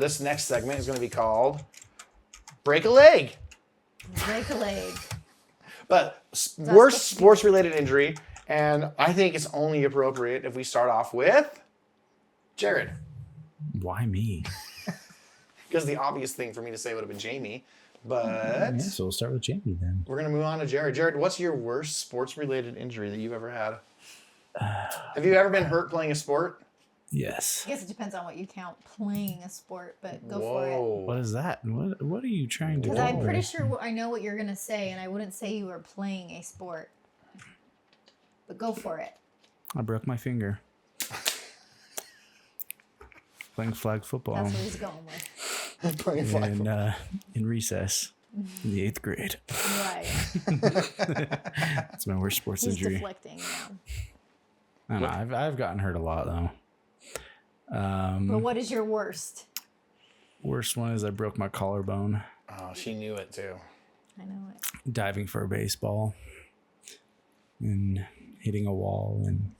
this next segment is going to be called Break a Leg. Break a leg. But worst sports-related injury, and I think it's only appropriate if we start off with Jared. Why me? Because the obvious thing for me to say would have been Jamie. But Yeah, so we'll start with Jamie then. we're going to move on to Jared. Jared, what's your worst sports-related injury that you've ever had? Have you ever been hurt playing a sport? Yes. I guess it depends on what you count playing a sport, but go for it. What is that? What are you trying to do? Because I'm pretty sure I know what you're going to say, and I wouldn't say you were playing a sport. But go for it. I broke my finger. Playing flag football. That's what he's going with. Playing flag football. In recess in the 8th grade. Right. That's my worst sports He's injury. deflecting now. I don't know. I've gotten hurt a lot though. But what is your worst? Worst one is I broke my collarbone Oh, she knew it too. I know it. diving for a baseball and hitting a wall and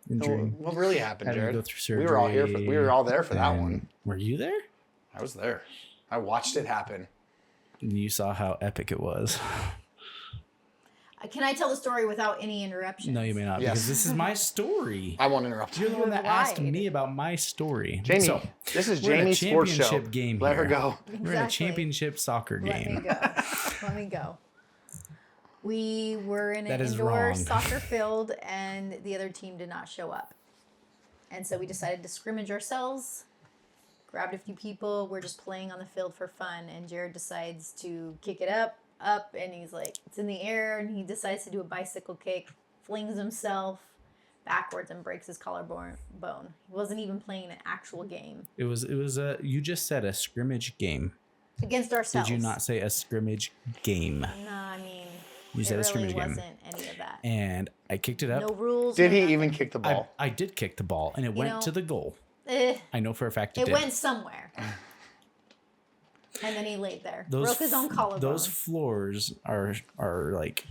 injury. What really happened, Had to Jared? go through surgery. We were all here. We were all there for that And one. Were you there? I was there. I watched it happen. And you saw how epic it was. Can I tell the story without any interruptions? No, you may not, Yes. because this is my story. I won't interrupt You're you. the one that asked lied. me about my story. Jamie, So, this is we're in a Jamie's sports show. championship game Let her here. go. We're in a Exactly. championship soccer Let me game. go. Let me go. We were in That an is indoor wrong. soccer field, and the other team did not show up. And so we decided to scrimmage ourselves, grabbed a few people. We're just playing on the field for fun, and Jared decides to kick it up, and he's like, it's in the air, and he decides to do a bicycle kick, flings himself backwards and breaks his collarbone. He wasn't even playing an actual game It was a, you just said a scrimmage game. against ourselves. Did you not say a scrimmage game? No, I mean, You it said a really scrimmage game. wasn't any of that. And I kicked it up. No rules. Did no he nothing. even kick the ball? I did kick the ball, and it went know, to the goal. Eh, I know for a fact it it did. went somewhere. And then he laid there. Broke his own collarbone. Those floors are like,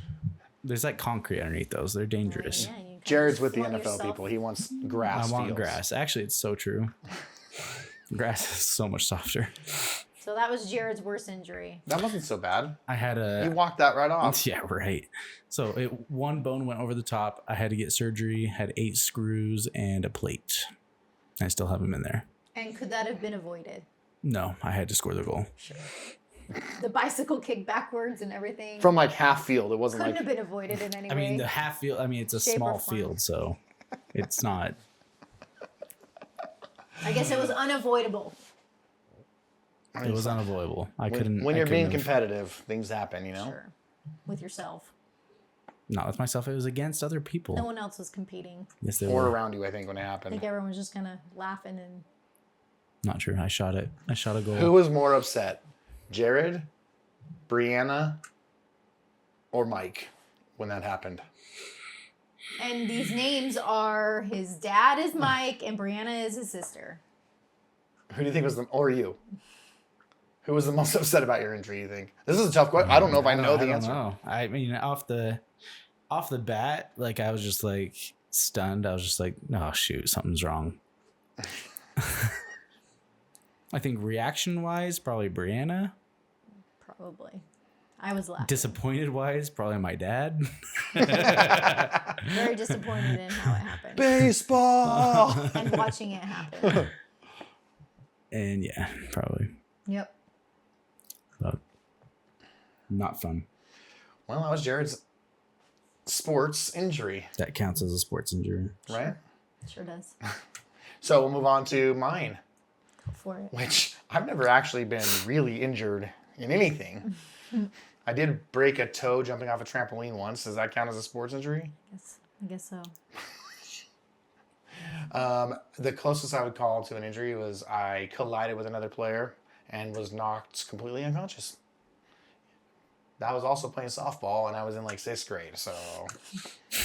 there's like concrete underneath those. They're dangerous. Yeah, you kinda Jared's just with the flung NFL yourself. people. He wants grass I want fields. grass. Actually, it's so true. Grass is so much softer. So that was Jared's worst injury. That wasn't so bad. I had You walked that right off. Yeah, right. So one bone went over the top. I had to get surgery, had 8 screws and a plate. I still have them in there. And could that have been avoided? No, I had to score the goal. The bicycle kick backwards and everything From like half field. It wasn't couldn't like have been avoided in any I way. mean, the half field, it's a Shape or small form. field, so it's not. I guess it was unavoidable. It was unavoidable. when you're being competitive, things happen, you know? Sure. With yourself. Not with myself. It was against other people. No one else was competing. Yes, they Or were. around you, I think, when it I happened. think everyone was just kind of laughing and Not true. I shot it. I shot a goal. Who was more upset? Jared, Brianna, or Mike when that happened? And these names are his dad is Mike and Brianna is his sister. Who do you think was or you? Who was the most upset about your injury, you think? This is a tough question. I don't know if I know the answer. Know. I mean, off the bat, like I was just like stunned. I was just like, oh shoot, something's wrong. I think reaction wise, probably Brianna. Probably. I was laughing. Disappointed wise, probably my dad. Very disappointed in how it happened. Baseball! And watching it happen. And yeah, probably. Yep. But not fun. Well, that was Jared's sports injury, That counts as a sports injury. right? Sure does. So we'll move on to mine, Go for it. which I've never actually been really injured in anything. I did break a toe jumping off a trampoline once. Does that count as a sports injury? I guess so. The closest I would call to an injury was I collided with another player and was knocked completely unconscious. That was also playing softball, and I was in like 6th grade, so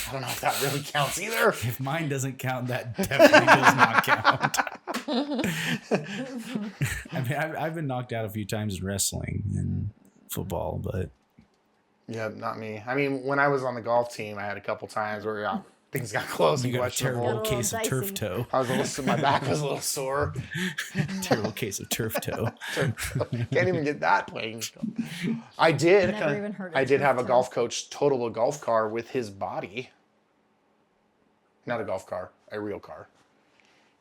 I don't know if that really counts either. If mine doesn't count, that definitely does not count. I mean, I've been knocked out a few times in wrestling and football, but Yeah, not me. I mean, when I was on the golf team, I had a couple times where things got close You and got a terrible questionable. Got a little case of turf dicey. toe. I was a little, my back was a little sore. Terrible case of turf toe. Can't even get that playing. I did. Never even heard of I did have a turf toe. golf coach total a golf car with his body. Not a golf car, a real car.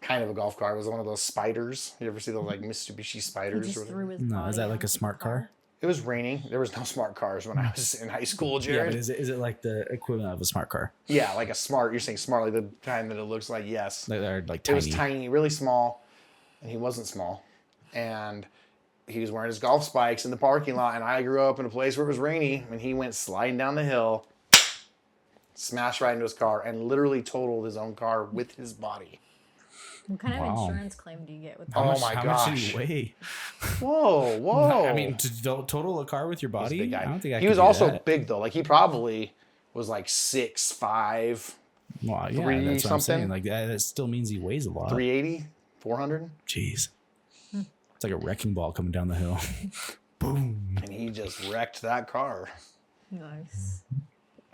Kind of a golf car. It was one of those spiders. You ever see those like Mitsubishi He spiders? just or whatever? threw his No, body is that like onto a smart the car? It was raining. There was no smart cars when I was in high school, Yeah, Jared. but is it like the equivalent of a smart car? Yeah, like a smart. You're saying smart, like the kind that it looks like. Yes, They're like it tiny. was tiny, really small, and he wasn't small, and he was wearing his golf spikes in the parking lot. And I grew up in a place where it was rainy, and he went sliding down the hill, smashed right into his car, and literally totaled his own car with his body. What kind of Wow. insurance claim do you get with How that? much, my how much did gosh. he weigh? Whoa, whoa! I mean, to total a car with your He was a body? big guy. I don't think I he could was do also that. big though. Like he probably was like 6'5", Well, yeah, 3 that's what I'm saying. something. Like that still means he weighs a lot. 380, 400, Jeez. It's like a wrecking ball coming down the hill. Boom. and he just wrecked that car. Nice.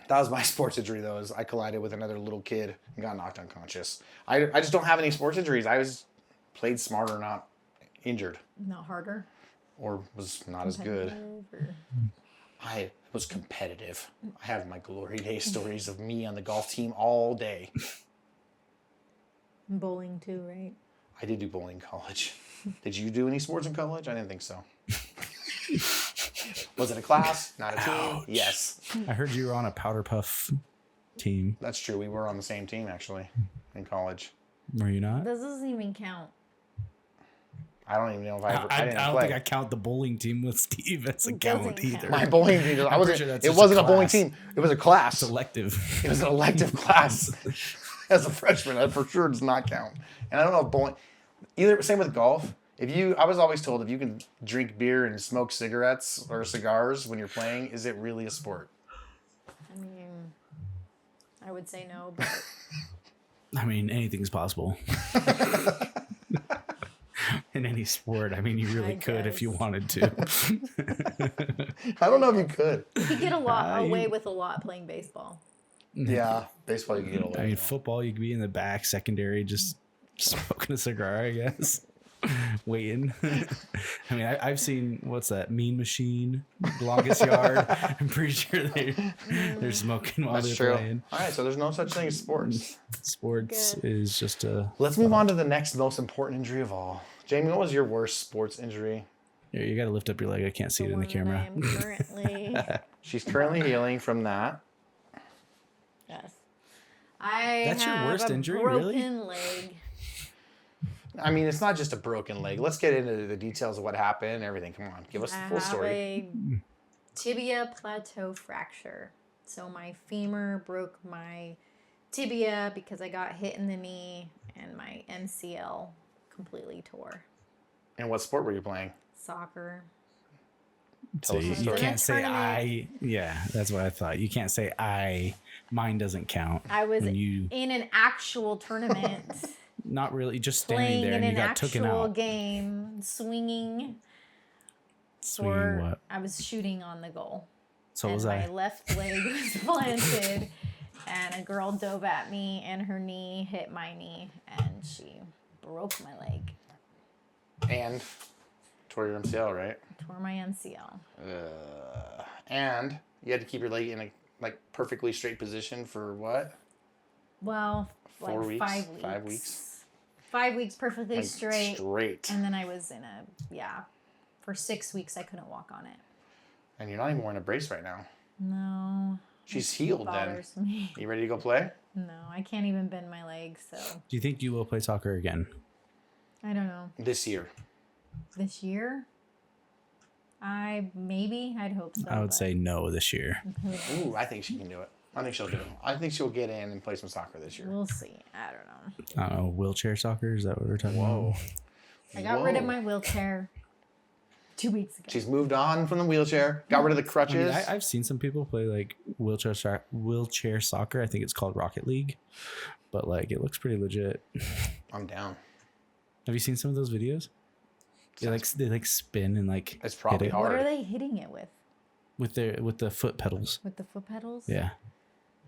That was my sports injury, though. Is I collided with another little kid and got knocked unconscious. I just don't have any sports injuries. I was played smarter, not injured, Not harder. or was not as good. Competitive, or- I was competitive. I have my glory days stories of me on the golf team all day. Bowling too, right? I did do bowling in college. Did you do any sports in college? I didn't think so. Was it a class? Not a team? Ouch. Yes. I heard you were on a powder puff team. That's true. We were on the same team, actually, in college. Were you not? This doesn't even count. I don't even know if I ever. I I didn't don't play. think I count the bowling team with Steve as a It count doesn't either. count. My bowling team. I I'm wasn't. pretty sure that's It just wasn't a a bowling class. team. It was a class. Selective. It was an elective class. As a freshman, that for sure does not count. And I don't know if bowling. Either same with golf. I was always told if you can drink beer and smoke cigarettes or cigars when you're playing, is it really a sport? I mean, I would say no, but I mean, anything's possible. In any sport, I mean, you really I could if you guess. wanted to. I don't know if you could. you could get a lot you- away with a lot playing baseball. Yeah, baseball you can get away. I mean, with. football, you could be in the back, secondary, just smoking a cigar, I guess. Waiting. I mean, I've seen, what's that, Mean Machine, Longest Yard. I'm pretty sure they're smoking while That's they're true. playing. All right, so there's no such thing as sports. Sports Good. is just a. Let's move on to the next most important injury of all. Jamie, what was your worst sports injury? Here, you got to lift up your leg. I can't see it in the one that camera. I am currently. She's currently healing from that. Yes. I That's your have worst a injury, broken really? leg. I mean, it's not just a broken leg. Let's get into the details of what happened and everything. Come on, give us the I full have story. a tibia plateau fracture. So my femur broke my tibia because I got hit in the knee, and my MCL completely tore. And what sport were you playing? Soccer. Tell us the You story. can't say Tournament. I. Yeah, that's what I thought. You can't say I. Mine doesn't count. I was When you in an actual tournament, not really just standing playing there in and you an got taken actual out. game, swinging. Swinging what? I was shooting on the goal. So and was my I. left leg was planted, and a girl dove at me, and her knee hit my knee, and she broke my leg, And tore your MCL, right? tore my MCL. And you had to keep your leg in a perfectly straight position for what? Well, 4 like weeks? 5 weeks. 5 weeks? 5 weeks perfectly Like, straight, Straight. and then I was in for 6 weeks I couldn't walk on it. And you're not even wearing a brace right now. No. She's it healed then. bothers me. You ready to go play? No, I can't even bend my leg, so Do you think you will play soccer again? I don't know. This year. This year? I'd hope so. I would but say no this year. who knows? Ooh, I think she can do it. I think she'll do it. I think she'll get in and play some soccer this year. We'll see. I don't know. I don't know, wheelchair soccer? Is that what we're talking Whoa. about? I got rid of Whoa. my wheelchair 2 weeks ago. She's moved on from the wheelchair. Got rid of the I mean, crutches. I've seen some people play like wheelchair soccer. I think it's called Rocket League, but like it looks pretty legit. I'm down. Have you seen some of those videos? They spin and like It's probably hit it hard. What are they hitting it with? with the foot pedals. With the foot pedals? Yeah,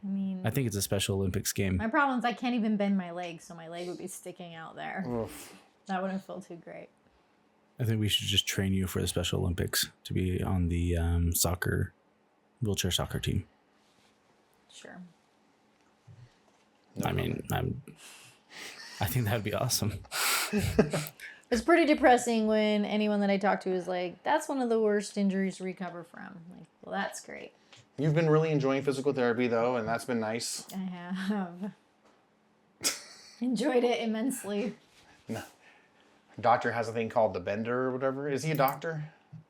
I mean, I think it's a Special Olympics game. my problem is I can't even bend my leg, so my leg would be sticking out there. Oof. That wouldn't feel too great. I think we should just train you for the Special Olympics to be on the wheelchair soccer team. Sure. No I mean, I think that'd be awesome. It's pretty depressing when anyone that I talk to is like, that's one of the worst injuries to recover from. I'm like, well, that's great. You've been really enjoying physical therapy, though, and that's been nice. I have enjoyed it immensely. No. Doctor has a thing called the bender or whatever. Is he a doctor?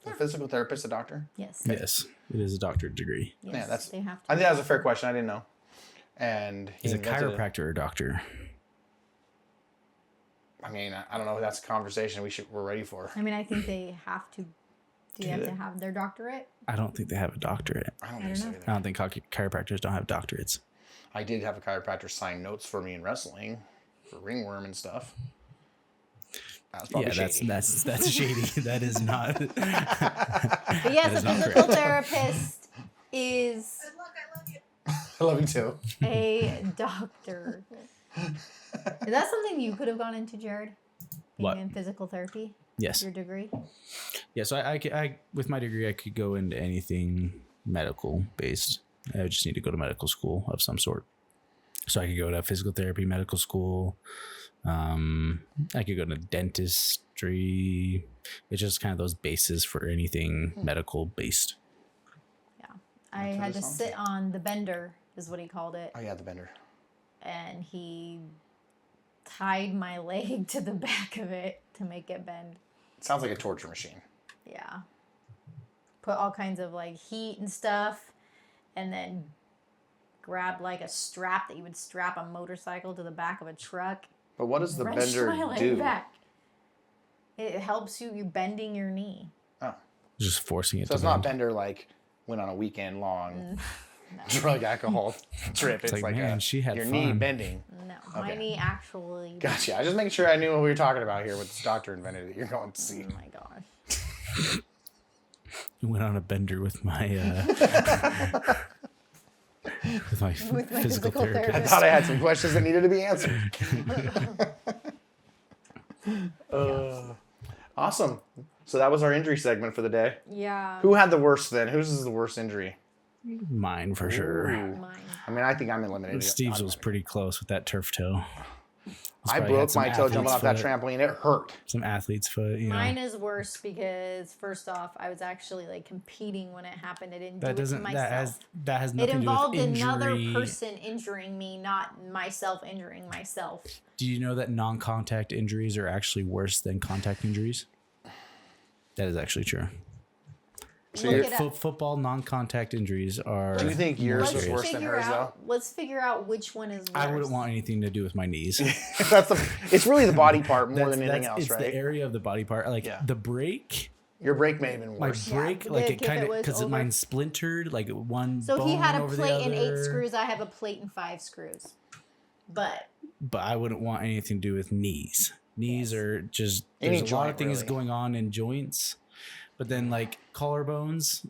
Is a physical therapist a doctor? Yes. Yes, it is a doctorate degree. Yes, Yeah, that's. they have to. I think that was a fair question. I didn't know. And he He's a invented it. chiropractor or doctor. I mean, I don't know if that's a conversation we're ready for. I mean, I think they have to. Do you have Do to they? have their doctorate? I don't think they have a doctorate. I don't I think so don't know. either. I don't think chiropractors don't have doctorates. I did have a chiropractor sign notes for me in wrestling for ringworm and stuff. That's probably shady. that's shady. That is not. But That yes, is a not physical correct. therapist is I love you too. a doctor. Is that something you could have gone into, Jared? Being What? in physical therapy? Yes. Your degree? Yeah. So I with my degree, I could go into anything medical based. I would just need to go to medical school of some sort. So I could go to physical therapy medical school. I could go to dentistry. It's just kind of those bases for anything medical based. Yeah. I That's had to really sit on the bender, is what he called it. Oh yeah, the bender. And he tied my leg to the back of it to make it bend. Sounds like a torture machine. Yeah. Put all kinds of like heat and stuff, and then grab like a strap that you would strap a motorcycle to the back of a truck. But what does the Wrenched bender my leg do? back. It helps you bending your knee. Oh, Just forcing it so to it's not bend. bender like went on a weekend long drug alcohol trip. It's like, like man, a, she had your knee fun. bending. No, my Okay. knee actually. Gotcha. I was just making sure I knew what we were talking about here. What this doctor invented that you're going to see. Oh my gosh. Went on a bender with my with my With my physical physical therapist. I therapist. thought I had some questions that needed to be answered. Awesome. So that was our injury segment for the day. Yeah. Who had the worst then? Whose is the worst injury? Mine for sure. Ooh. Mine. I mean, I think I'm eliminated. Steve's was pretty close with that turf toe. He's I probably had broke some my toe jumping athlete's off that foot- trampoline. It hurt. Some athlete's foot, you know. Mine is worse because first off, I was actually like competing when it happened. I didn't That do it to doesn't myself. that has It nothing to do involved with injury. another person injuring me, not myself injuring myself. Do you know that non-contact injuries are actually worse than contact injuries? That is actually true. So Look you're- it up. Football non-contact injuries are. Do you think yours more was serious. worse than hers, though? Let's figure out which one is worse. I wouldn't want anything to do with my knees. It's really the body part more than anything else, it's right? the area of the body part. Like Yeah. the break, Your break may have been my worse. break, Yeah, like if it it kind of was because over- mine splintered, like one. So he bone had a over the plate and 8 other. screws. I have a plate and 5 screws. But But I wouldn't want anything to do with knees. Knees Yes. are just Any there's a lot of joint, things really. going on in joints, but then like collarbones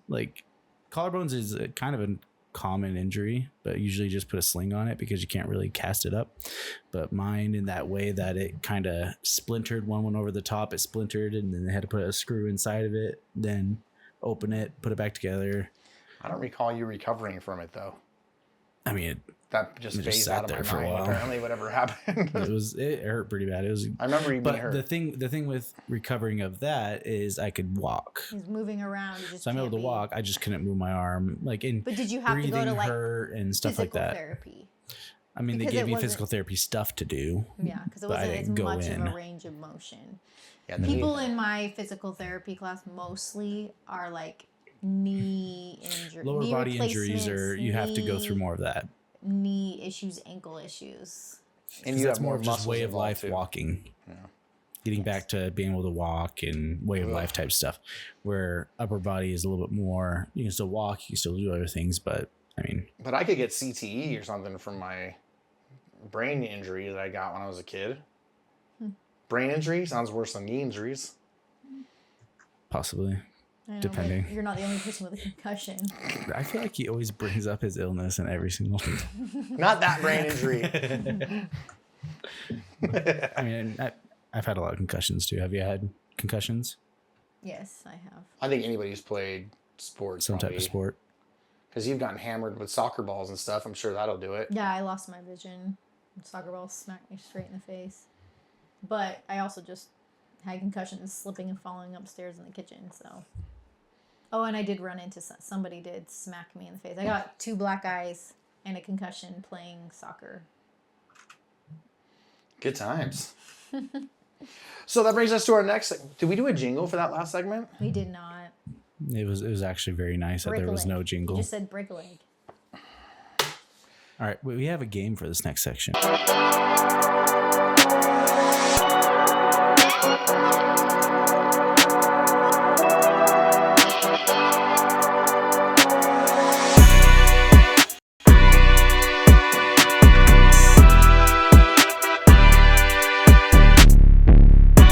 is a kind of a common injury, but usually just put a sling on it because you can't really cast it up. But mine in that way that it kind of splintered, one went over the top, it splintered, and then they had to put a screw inside of it, then open it, put it back together. I don't recall you recovering from it, though. I mean, That just It just phased sat out of there my for a mind, while. apparently, whatever happened. it hurt pretty bad. It was, I remember you being but hurt. the thing with recovering of that is I could walk. he's moving around. You just So I'm able can't to be- walk. I just couldn't move my arm, like in But did you have to breathing go to like hurt and stuff like physical that. therapy? I mean, they Because gave it me wasn't- physical therapy stuff to do. Yeah, because it But I wasn't as didn't go much in. of a range of motion. Yeah, the People knee- in my physical therapy class mostly are like knee injuries, Lower body injuries, or you have to go through more of that. knee issues, ankle issues. and 'Cause you that's have more more of just muscles way of involved, life too. walking. Yeah. Getting back to being able to walk and way of Ugh. life type stuff, where upper body is a little bit more. You can still walk, you can still do other things, but I mean, But I could get CTE or something from my brain injury that I got when I was a kid. Brain injury sounds worse than knee injuries. possibly. I know, Depending. but you're not the only person with a concussion. I feel like he always brings up his illness in every single. Not that brain injury. I mean, I've had a lot of concussions too. Have you had concussions? Yes, I have. I think anybody who's played sports, Some type of sport. because you've gotten hammered with soccer balls and stuff. I'm sure that'll do it. Yeah, I lost my vision. Soccer ball smacked me straight in the face. But I also just had concussions slipping and falling upstairs in the kitchen, so. Oh, and I did run into somebody did smack me in the face. I got 2 black eyes and a concussion playing soccer. Good times. So that brings us to our next segment. Did we do a jingle for that last segment? We did not. It was actually very nice that there was no jingle. You just said break a leg. All right, we have a game for this next section.